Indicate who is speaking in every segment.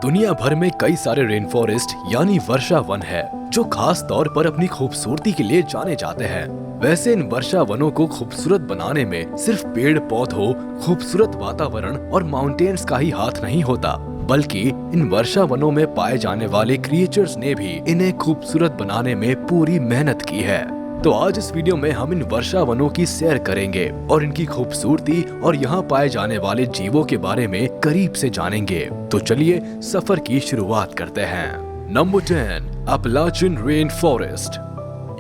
Speaker 1: दुनिया भर में कई सारे रेन फॉरेस्ट यानी वर्षा वन है जो खास तौर पर अपनी खूबसूरती के लिए जाने जाते हैं। वैसे इन वर्षा वनों को खूबसूरत बनाने में सिर्फ पेड़ पौधों, खूबसूरत वातावरण और माउंटेन्स का ही हाथ नहीं होता, बल्कि इन वर्षा वनों में पाए जाने वाले क्रिएचर्स ने भी इन्हें खूबसूरत बनाने में पूरी मेहनत की है। तो आज इस वीडियो में हम इन वर्षा वनों की सैर करेंगे और इनकी खूबसूरती और यहाँ पाए जाने वाले जीवों के बारे में करीब से जानेंगे। तो चलिए सफर की शुरुआत करते हैं। Number 10, Appalachian rain forest.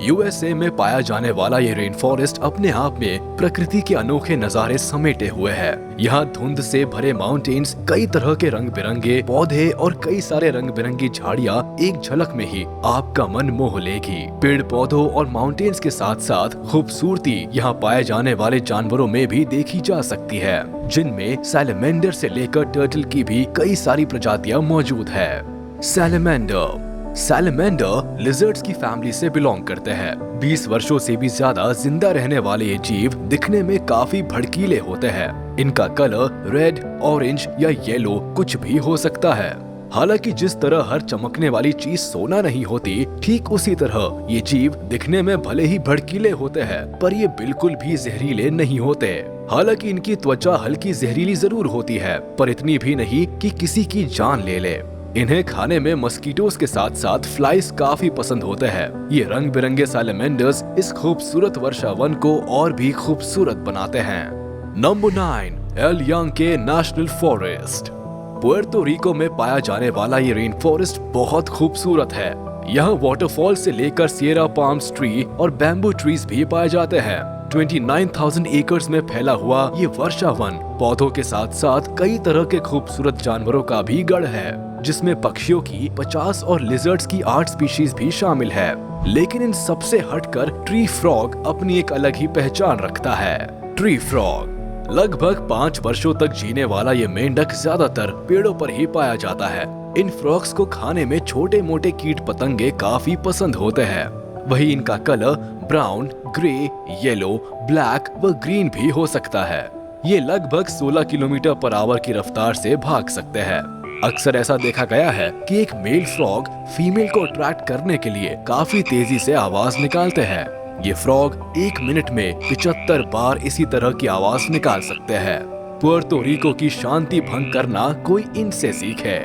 Speaker 1: USA में पाया जाने वाला ये रेन फॉरेस्ट अपने आप में प्रकृति के अनोखे नजारे समेटे हुए है। यहाँ धुंध से भरे माउंटेन्स, कई तरह के रंग बिरंगे पौधे और कई सारे रंग बिरंगी झाड़ियाँ एक झलक में ही आपका मन मोह लेगी। पेड़ पौधों और माउंटेन्स के साथ साथ खूबसूरती यहाँ पाए जाने वाले जानवरों में भी देखी जा सकती है, जिनमें सैलमेंडर से लेकर टर्टल की भी कई सारी प्रजातियाँ मौजूद है। सैलमेंडर लिजर्ड्स की फैमिली से बिलोंग करते हैं। 20 वर्षों से भी ज्यादा जिंदा रहने वाले ये जीव दिखने में काफी भड़कीले होते हैं। इनका कलर रेड, ऑरेंज या येलो कुछ भी हो सकता है। हालांकि जिस तरह हर चमकने वाली चीज सोना नहीं होती, ठीक उसी तरह ये जीव दिखने में भले ही भड़कीले होते हैं, पर ये बिल्कुल भी जहरीले नहीं होते। हालांकि इनकी त्वचा हल्की जहरीली जरूर होती है, पर इतनी भी नहीं कि किसी की जान ले ले। इन्हें खाने में मस्कीटोस के साथ साथ फ्लाइज काफी पसंद होते हैं। ये रंग बिरंगे सैलमेंडर्स इस खूबसूरत वर्षा वन को और भी खूबसूरत बनाते हैं। Number 9, El Yunque national forest. Puerto Rico में पाया जाने वाला ये रेन फॉरेस्ट बहुत खूबसूरत है। यहाँ वाटरफॉल से लेकर सियरा पाम्स ट्री और बैम्बू ट्रीज भी पाए जाते हैं। 29,000 एकर्स में फैला हुआ ये वर्षा वन पौधों के साथ साथ कई तरह के खूबसूरत जानवरों का भी गढ़ है, जिसमें पक्षियों की 50 और लिजर्ड्स की 8 स्पीशीज भी शामिल है। लेकिन इन सबसे हटकर ट्री फ्रॉग अपनी एक अलग ही पहचान रखता है। ट्री फ्रॉग लगभग 5 वर्षों तक जीने वाला ये मेंढक ज्यादातर पेड़ों पर ही पाया जाता है। इन फ्रॉग्स को खाने में छोटे मोटे कीट पतंगे काफी पसंद होते हैं। वही इनका colour brown, grey, yellow, black व ग्रीन भी हो सकता है। ये लगभग 16 किलोमीटर पर आवर की रफ्तार से भाग सकते हैं। अक्सर ऐसा देखा गया है कि एक मेल फ्रॉग फीमेल को अट्रैक्ट करने के लिए काफी तेजी से आवाज निकालते हैं। ये फ्रॉग 1 मिनट में 75 बार इसी तरह की आवाज निकाल सकते हैं। पुएर्तो रिको की शांति भंग करना कोई इनसे सीखे।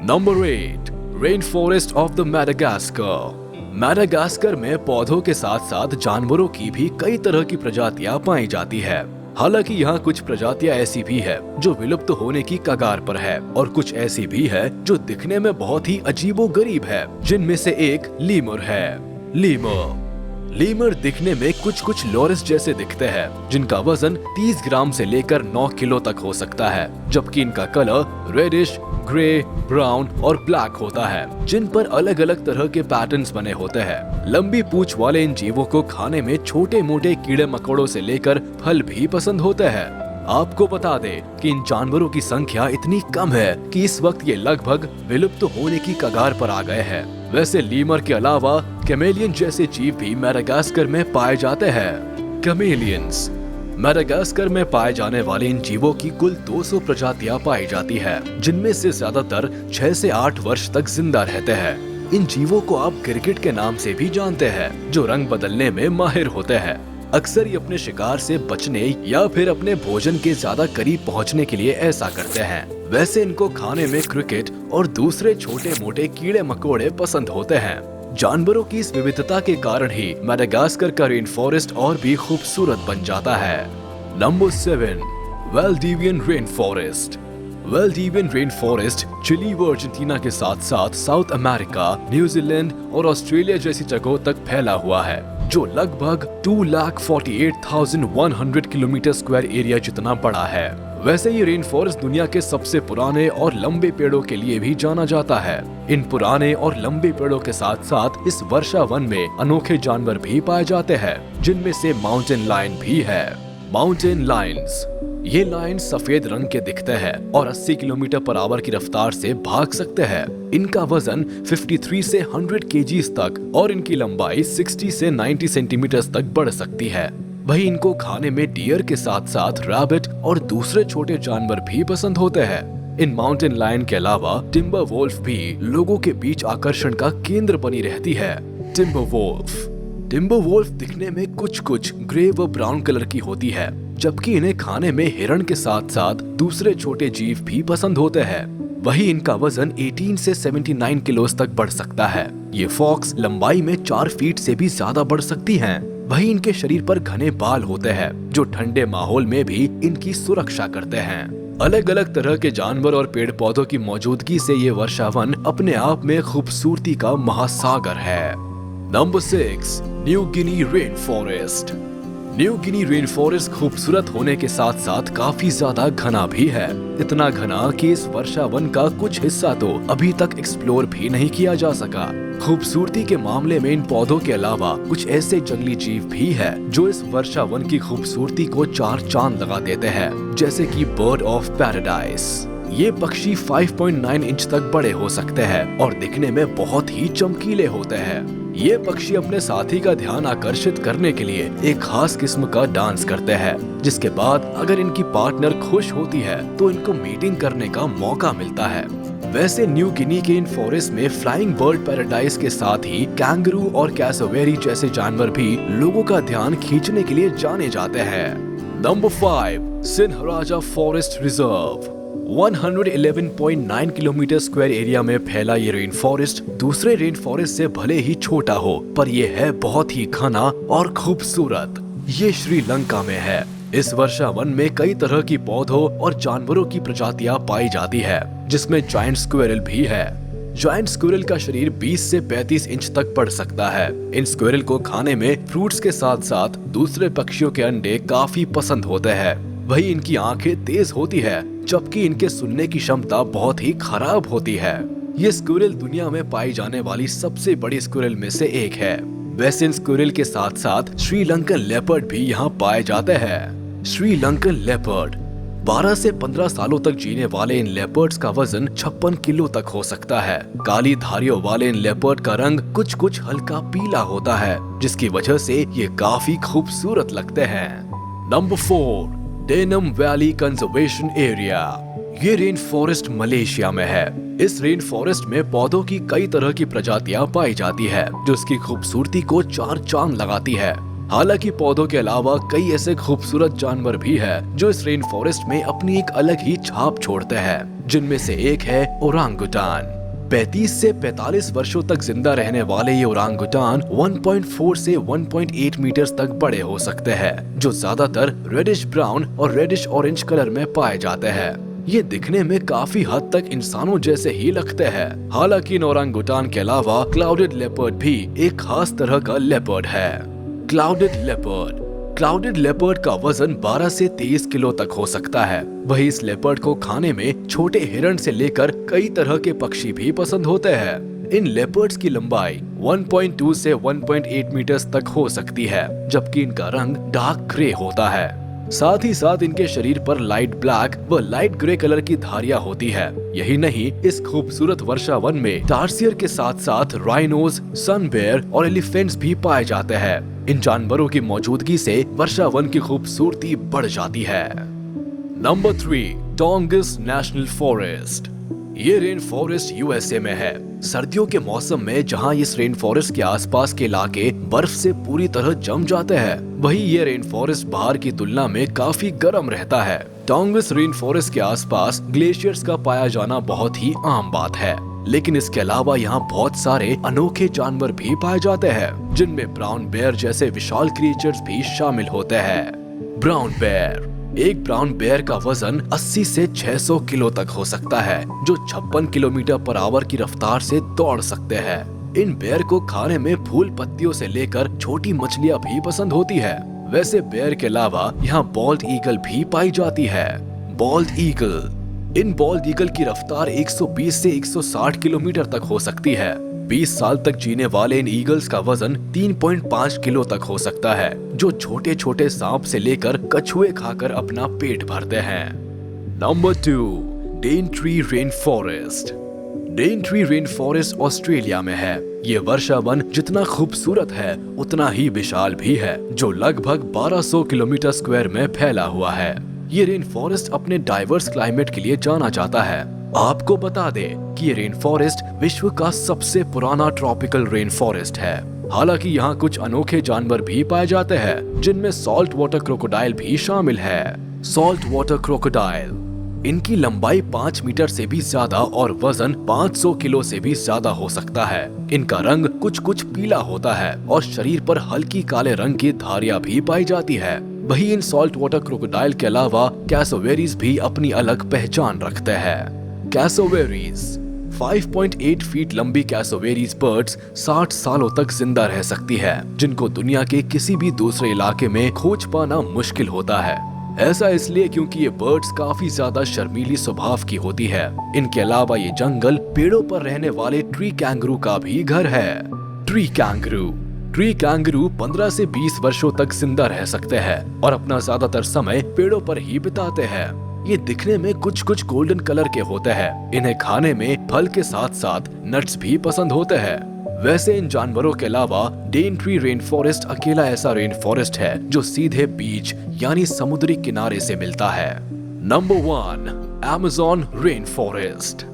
Speaker 1: Number 8, rain forest of the Madagascar. Madagascar में पौधों के साथ साथ जानवरों की भी कई तरह की प्रजातियां पाई जाती है। हालांकि यहाँ कुछ प्रजातियां ऐसी भी है जो विलुप्त होने की कगार पर है, और कुछ ऐसी भी है जो दिखने में बहुत ही अजीबोगरीब है, जिनमें से एक लीमर है। लीमर दिखने में कुछ लोरस जैसे दिखते हैं, जिनका वजन 30 ग्राम से लेकर 9 किलो तक हो सकता है, जबकि इनका कलर रेडिश, ग्रे, ब्राउन और ब्लैक होता है, जिन पर अलग अलग तरह के पैटर्न्स बने होते हैं। लंबी पूंछ वाले इन जीवों को खाने में छोटे मोटे कीड़े मकोड़ों से लेकर फल भी पसंद होते हैं। आपको बता दें कि इन जानवरों की संख्या इतनी कम है कि इस वक्त ये लगभग विलुप्त होने की कगार पर आ गए हैं। वैसे लीमर के अलावा कैमेलियन जैसे जीव भी मैडागास्कर में पाए जाते हैं। कैमेलियंस मैडागास्कर में पाए जाने वाले इन जीवों की कुल 200 प्रजातियां पाई जाती है, जिनमें से ज्यादातर 6 से 8 वर्ष तक जिंदा रहते हैं। इन जीवों को आप क्रिकेट के नाम से भी जानते हैं, जो रंग बदलने में माहिर होते हैं। अक्सर ये अपने शिकार से बचने या फिर अपने भोजन के ज्यादा करीब पहुंचने के लिए ऐसा करते हैं। वैसे इनको खाने में क्रिकेट और दूसरे छोटे मोटे कीड़े मकोड़े पसंद होते हैं। जानवरों की इस विविधता के कारण ही मैडागास्कर का रेन फॉरेस्ट और भी खूबसूरत बन जाता है। Number 7, Valdivian rain forest. Valdivian rain forest Chile व अर्जेंटीना के साथ साथ साउथ अमेरिका, न्यूजीलैंड और ऑस्ट्रेलिया जैसी जगहों तक फैला हुआ है, जो लगभग 2,48,100 किलोमीटर स्क्वायर एरिया जितना बड़ा है। वैसे ये रेन फॉरेस्ट दुनिया के सबसे पुराने और लंबे पेड़ों के लिए भी जाना जाता है। इन पुराने और लंबे पेड़ों के साथ साथ इस वर्षा वन में अनोखे जानवर भी पाए जाते हैं, जिनमें से माउंटेन लायन भी है। माउंटेन लायंस ये लायन सफेद रंग के दिखते हैं और 80 किलोमीटर पर आवर की रफ्तार से भाग सकते हैं। इनका वजन 53 से 100 केजीज तक और इनकी लंबाई 60 से 90 सेंटीमीटर तक बढ़ सकती है। वहीं इनको खाने में डियर के साथ साथ रैबिट और दूसरे छोटे जानवर भी पसंद होते हैं। इन माउंटेन लायन के अलावा टिम्बर वोल्फ भी लोगों के बीच आकर्षण का केंद्र बनी रहती है। टिम्बर वोल्फ दिखने में कुछ ग्रे व ब्राउन कलर की होती है, जबकि इन्हें खाने में हिरण के साथ साथ दूसरे छोटे जीव भी पसंद होते हैं। वही इनका वजन 18 से 79 किलो तक बढ़ सकता है। ये फॉक्स लंबाई में 4 फीट से भी ज्यादा बढ़ सकती हैं। वही इनके शरीर पर घने बाल होते हैं जो ठंडे माहौल में भी इनकी सुरक्षा करते हैं। अलग अलग तरह के जानवर और पेड़ पौधों की मौजूदगी से ये वर्षावन अपने आप में खूबसूरती का महासागर है। Number 6, New Guinea rain forest. New Guinea rain forest खूबसूरत होने के साथ साथ काफी ज्यादा घना भी है। इतना घना कि इस वर्षावन का कुछ हिस्सा तो अभी तक एक्सप्लोर भी नहीं किया जा सका। खूबसूरती के मामले में इन पौधों के अलावा कुछ ऐसे जंगली जीव भी है जो इस वर्षावन की खूबसूरती को 4 चांद लगा देते हैं, जैसे कि बर्ड ऑफ पैराडाइज। ये पक्षी 5.9 इंच तक बड़े हो सकते हैं और दिखने में बहुत ही चमकीले होते हैं। ये पक्षी अपने साथी का ध्यान आकर्षित करने के लिए एक खास किस्म का डांस करते हैं, जिसके बाद अगर इनकी पार्टनर खुश होती है तो इनको मीटिंग करने का मौका मिलता है। वैसे न्यू गिनी के इन फॉरेस्ट में फ्लाइंग बर्ड पैराडाइज के साथ ही कैंगरू और कैसोवेरी जैसे जानवर भी लोगों का ध्यान खींचने के लिए जाने जाते हैं। Number 5, Sinharaja forest reserve. 111.9 kilometre square area में फैला ये रेन फॉरेस्ट दूसरे रेन फॉरेस्ट से भले ही छोटा हो, पर यह है बहुत ही घना और खूबसूरत। ये श्रीलंका में है। इस वर्षावन में कई तरह की पौधों और जानवरों की प्रजातियां पाई जाती है, जिसमें जायंट स्क्विरल भी है। जायंट स्क्विरल का शरीर 20 से 35 इंच तक बढ़ सकता है। इन स्क्विरल को खाने में फ्रूट्स के साथ साथ दूसरे पक्षियों के अंडे काफी पसंद होते हैं। वही इनकी आंखें तेज होती है, जबकि इनके सुनने की क्षमता बहुत ही खराब होती है। ये स्क्विरल दुनिया में पाई जाने वाली सबसे बड़ी स्क्विरल में से एक है। वैसे इन स्क्विरल के साथ साथ श्रीलंकन लेपर्ड भी यहाँ पाए जाते हैं। श्रीलंकन लेपर्ड 12 से 15 सालों तक जीने वाले इन लेपर्ड्स का वजन 56 किलो तक हो सकता है। काली धारियों वाले इन लेपर्ड का रंग कुछ हल्का पीला होता है, जिसकी वजह से ये काफी खूबसूरत लगते हैं। Number 4, denim valley conservation area. ये रेन फॉरेस्ट मलेशिया में है। इस रेन फॉरेस्ट में पौधों की कई तरह की प्रजातियां पाई जाती है, जो इसकी खूबसूरती को 4 चांद लगाती है। हालांकि पौधों के अलावा कई ऐसे खूबसूरत जानवर भी हैं जो इस रेन फॉरेस्ट में अपनी एक अलग ही छाप छोड़ते हैं, जिनमें से एक है ओरांगुटान। 35 से 45 वर्षों तक जिंदा रहने वाले ये ओरांगुटान 1.4 से 1.8 मीटर तक बड़े हो सकते हैं, जो ज्यादातर रेडिश ब्राउन और रेडिश ऑरेंज कलर में पाए जाते हैं। ये दिखने में काफी हद तक इंसानों जैसे ही लगते हैं। हालांकि इन ओरांगुटान के अलावा क्लाउडेड लेपर्ड भी एक खास तरह का लेपर्ड है। क्लाउडेड लेपर्ड का वजन 12 से 23 किलो तक हो सकता है। वही इस लेपर्ड को खाने में छोटे हिरण से लेकर कई तरह के पक्षी भी पसंद होते हैं। इन लेपर्ड्स की लंबाई 1.2 से 1.8 मीटर तक हो सकती है, जबकि इनका रंग डार्क ग्रे होता है। साथ ही साथ इनके शरीर पर लाइट ब्लैक व लाइट ग्रे कलर की धारियां होती है। यही नहीं, इस खूबसूरत वर्षावन में टार्सियर के साथ साथ राइनोज, सन बेयर और एलिफेंट्स भी पाए जाते हैं। इन जानवरों की मौजूदगी से वर्षावन की खूबसूरती बढ़ जाती है। Number 3, Tongass national forest. ये रेन फॉरेस्ट यूएसए में है। सर्दियों के मौसम में जहां इस रेन फॉरेस्ट के आसपास के इलाके बर्फ से पूरी तरह जम जाते हैं, वही ये रेन फॉरेस्ट बाहर की तुलना में काफी गर्म रहता है। टोंगिस रेन फॉरेस्ट के आसपास ग्लेशियर्स का पाया जाना बहुत ही आम बात है, लेकिन इसके अलावा यहाँ बहुत सारे अनोखे जानवर भी पाए जाते हैं, जिनमें ब्राउन बेयर जैसे विशाल क्रिएचर्स भी शामिल होते हैं। Brown bear. एक ब्राउन बेयर का वजन 80 से 600 किलो तक हो सकता है, जो 56 किलोमीटर पर आवर की रफ्तार से दौड़ सकते हैं। इन बेयर को खाने में फूल पत्तियों से लेकर छोटी मछलियां भी पसंद होती है। वैसे बेयर के अलावा यहाँ बॉल्ड ईगल भी पाई जाती है। Bald eagle. इन बॉल्ड ईगल की रफ्तार 120 से 160 किलोमीटर तक हो सकती है। 20 साल तक जीने वाले इन ईगल्स का वजन 3.5 किलो तक हो सकता है, जो छोटे छोटे सांप से लेकर कछुए खाकर अपना पेट भरते हैं। Number 2, Daintree rain forest. Daintree rain forest Australia में है। ये वर्षावन जितना खूबसूरत है उतना ही विशाल भी है, जो लगभग 1200 किलोमीटर स्क्वायर में फैला हुआ है। ये रेन फॉरेस्ट अपने डाइवर्स क्लाइमेट के लिए जाना जाता है। आपको बता दें कि ये रेन फॉरेस्ट विश्व का सबसे पुराना ट्रॉपिकल रेन फॉरेस्ट है। हालांकि यहाँ कुछ अनोखे जानवर भी पाए जाते हैं, जिनमें सॉल्ट वाटर क्रोकोडाइल भी शामिल है। सॉल्ट वाटर क्रोकोडाइल, इनकी लंबाई 5 मीटर से भी ज्यादा और वजन 500 किलो से भी ज्यादा हो सकता है। इनका रंग कुछ कुछ पीला होता है और शरीर पर हल्की काले रंग की धारियां भी पाई जाती है। वहीं इन सॉल्ट वाटर क्रोकोडाइल के अलावा कैसोवेरीज भी अपनी अलग पहचान रखते हैं। कैसोवेरीज 5.8 फीट लंबी कैसोवेरीज बर्ड्स 60 सालों तक जिंदा रह सकती है, जिनको दुनिया के किसी भी दूसरे इलाके में खोज पाना मुश्किल होता है। ऐसा इसलिए क्योंकि ये बर्ड्स काफी ज्यादा शर्मीली स्वभाव की होती है। इनके अलावा ये जंगल पेड़ों पर रहने वाले ट्री कैंगरू का भी घर है। ट्री कैंगरू 15 से 20 वर्षों तक जिंदा रह सकते हैं और अपना ज्यादातर समय पेड़ों पर ही बिताते हैं। ये दिखने में कुछ कुछ गोल्डन कलर के होते हैं। इन्हें खाने में फल के साथ साथ नट्स भी पसंद होते हैं। वैसे इन जानवरों के अलावा डेनट्री रेन फॉरेस्ट अकेला ऐसा रेन फॉरेस्ट है जो सीधे बीच यानी समुद्री किनारे से मिलता है। Number 1, Amazon rain forest.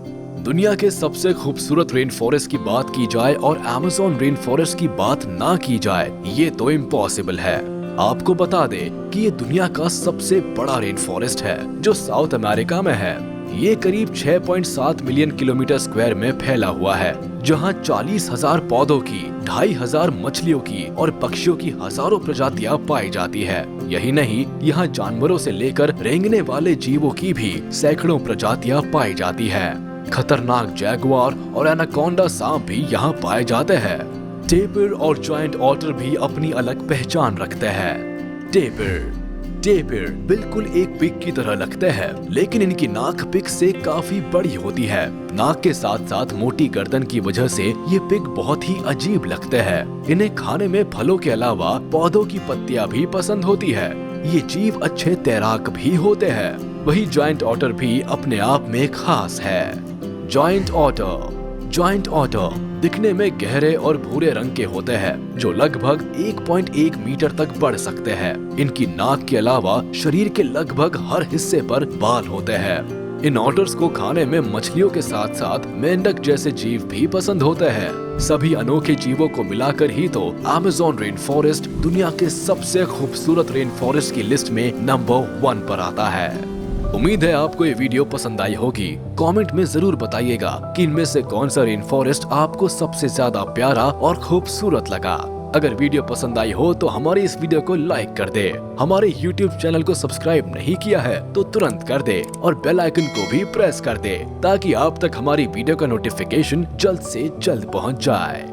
Speaker 1: दुनिया के सबसे खूबसूरत रेन फॉरेस्ट की बात की जाए और अमेज़न रेन फॉरेस्ट की बात ना की जाए, ये तो इम्पॉसिबल है। आपको बता दें कि ये दुनिया का सबसे बड़ा रेन फॉरेस्ट है जो साउथ अमेरिका में है। ये करीब 6.7 मिलियन किलोमीटर स्क्वायर में फैला हुआ है, जहाँ 40,000 पौधों की, 2,500 मछलियों की और पक्षियों की हजारों प्रजातियां पाई जाती है। यही नहीं, यहाँ जानवरों से लेकर रेंगने वाले जीवों की भी सैकड़ों प्रजातियां पाई जाती है। खतरनाक जैगुआर और एनाकोंडा सांप भी यहाँ पाए जाते हैं। टेपिर और जायंट ऑटर भी अपनी अलग पहचान रखते हैं। टेपिर बिल्कुल एक पिग की तरह लगते हैं, लेकिन इनकी नाक पिग से काफी बड़ी होती है। नाक के साथ साथ मोटी गर्दन की वजह से ये पिग बहुत ही अजीब लगते हैं। इन्हें खाने में फलों के अलावा पौधों की पत्तियां भी पसंद होती है। ये जीव अच्छे तैराक भी होते हैं। वही जायंट ऑटर भी अपने आप में खास है। जायंट ऑटर दिखने में गहरे और भूरे रंग के होते हैं, जो लगभग 1.1 मीटर तक बढ़ सकते हैं। इनकी नाक के अलावा शरीर के लगभग हर हिस्से पर बाल होते हैं। इन ऑटर्स को खाने में मछलियों के साथ साथ मेंढक जैसे जीव भी पसंद होते हैं। सभी अनोखे जीवों को मिलाकर ही तो अमेज़न रेन फॉरेस्ट दुनिया के सबसे खूबसूरत रेन फॉरेस्ट की लिस्ट में नंबर 1 पर आता है। उम्मीद है आपको ये वीडियो पसंद आई होगी। कमेंट में जरूर बताइएगा कि इनमें से कौन सा रेन फॉरेस्ट आपको सबसे ज्यादा प्यारा और खूबसूरत लगा। अगर वीडियो पसंद आई हो तो हमारे इस वीडियो को लाइक कर दे। हमारे YouTube चैनल को सब्सक्राइब नहीं किया है तो तुरंत कर दे और बेल आइकन को भी प्रेस कर दे, ताकि आप तक हमारी वीडियो का नोटिफिकेशन जल्द से जल्द पहुंच जाए।